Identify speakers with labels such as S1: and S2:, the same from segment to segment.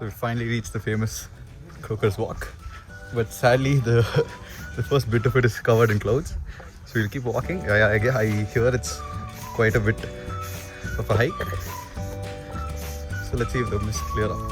S1: So we finally reached the famous Croker's Walk. But sadly, the first bit of it is covered in clouds. So we'll keep walking. I hear it's quite a bit of a hike. So let's see if the mist clear up.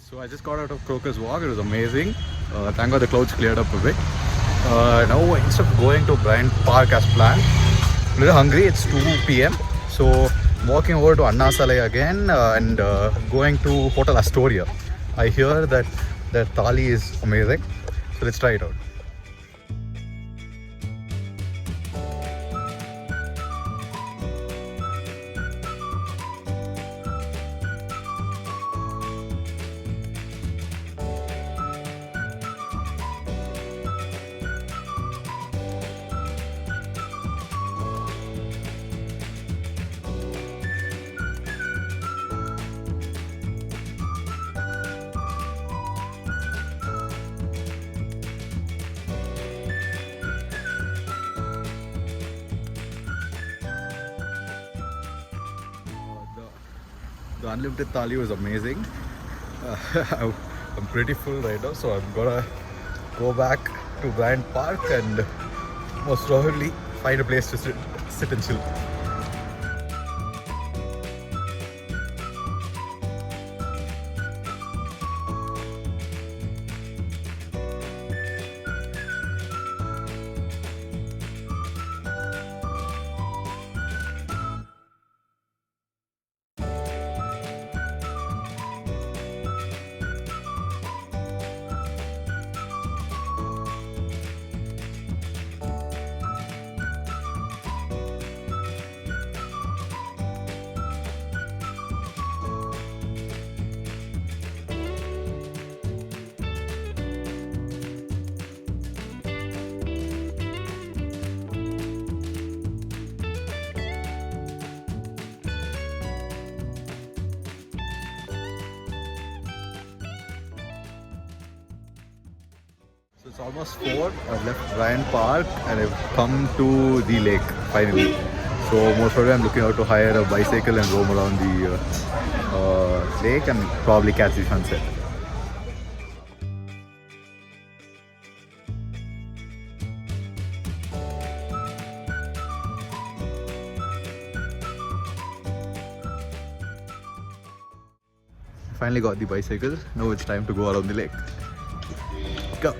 S1: So I just got out of Croker's Walk. It was amazing. Thank God the clouds cleared up a bit. Now instead of going to Bryant Park as planned, I'm a little hungry. It's 2 p.m. So walking over to Anna Salai again and going to Hotel Astoria. I hear that their thali is amazing. So let's try it out. The unlimited thali was amazing. I'm pretty full right now, so I'm gonna go back to Bryant Park and most probably find a place to sit and chill. So it's almost 4. I've left Bryant Park and I've come to the lake finally. So most probably I'm looking out to hire a bicycle and roam around the lake and probably catch the sunset. Finally got the bicycle. Now it's time to go around the lake. Go.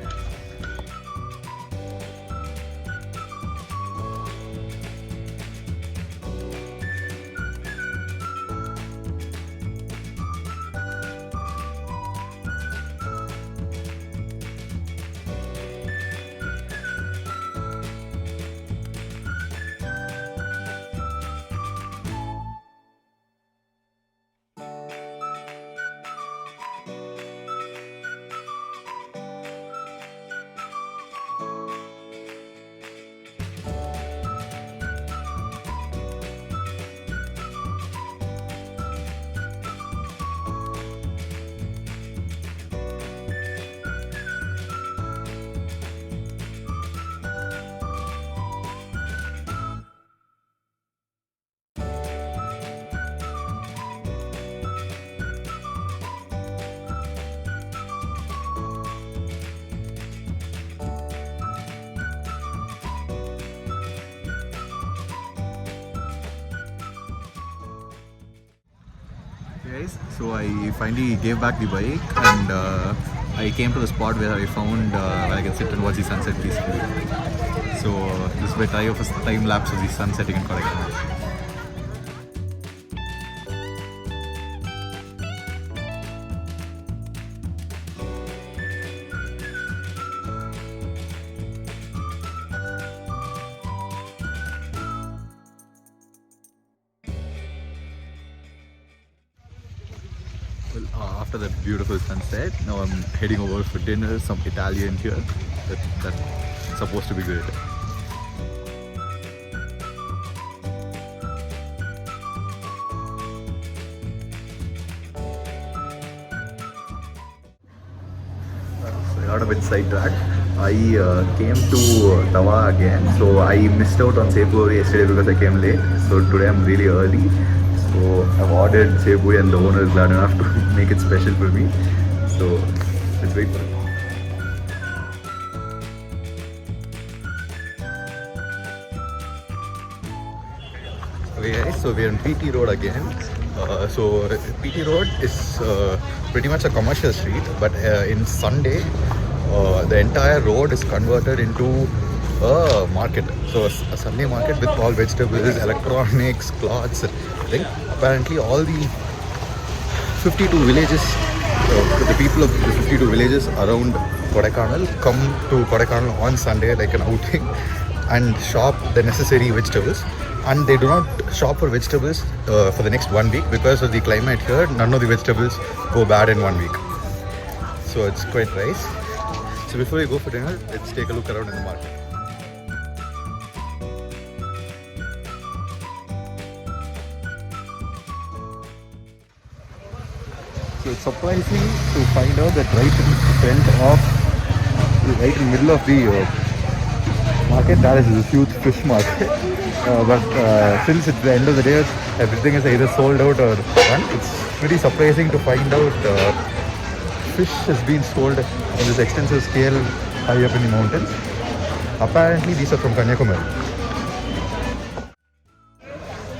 S1: Guys, so I finally gave back the bike and I came to the spot where I found where I can sit and watch the sunset peacefully. So this is a try of a time lapse of the sun setting in Kodaikanal. Well, after that beautiful sunset, now I'm heading over for dinner, some Italian here. That's supposed to be great. I got a bit sidetracked. I came to Tawa again, so I missed out on Seburi yesterday because I came late. So today I'm really early. So I've ordered Seburi and the owner is glad enough to make it special for me. So let's wait for it. Okay guys, so we're in PT Road again. So PT Road is pretty much a commercial street, but in Sunday, the entire road is converted into a market. So a Sunday market with all vegetables, electronics, clothes, everything. Apparently all the 52 villages, the people of the 52 villages around Kodaikanal come to Kodaikanal on Sunday like an outing and shop the necessary vegetables. And they do not shop for vegetables for the next 1 week because of the climate here. None of the vegetables go bad in 1 week. So it's quite nice. So before we go for dinner, let's take a look around in the market. So it's surprising to find out that right in the middle of the market, there is this huge fish market. But since it's the end of the day, everything is either sold out or done. It's pretty surprising to find out fish has been sold on this extensive scale high up in the mountains. Apparently these are from Kanyakumari.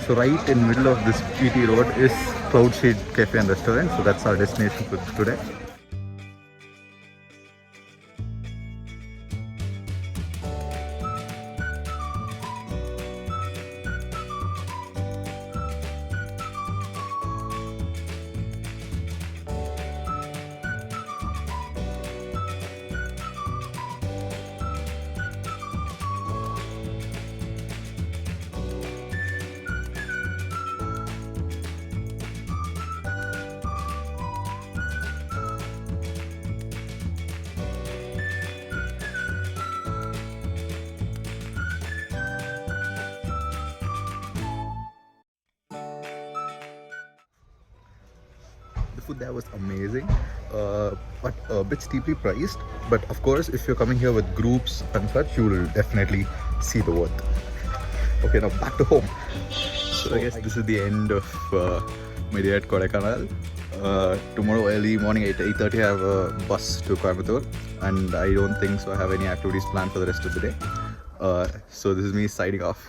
S1: So right in the middle of this PT Road is Cloud Shade Cafe and Restaurant. So that's our destination for today. The food there was amazing, but a bit steeply priced. But of course, if you're coming here with groups and such, you will definitely see the worth. Okay, now back to home. So I guess this is the end of my day at Kodaikanal. Tomorrow early morning 8:30 I have a bus to Coimbatore, and I don't think so I have any activities planned for the rest of the day. So this is me signing off.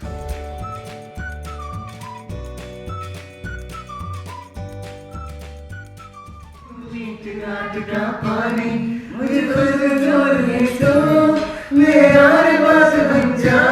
S2: पानी मुझे खुद जोड़ने दो मेरा पास बन जा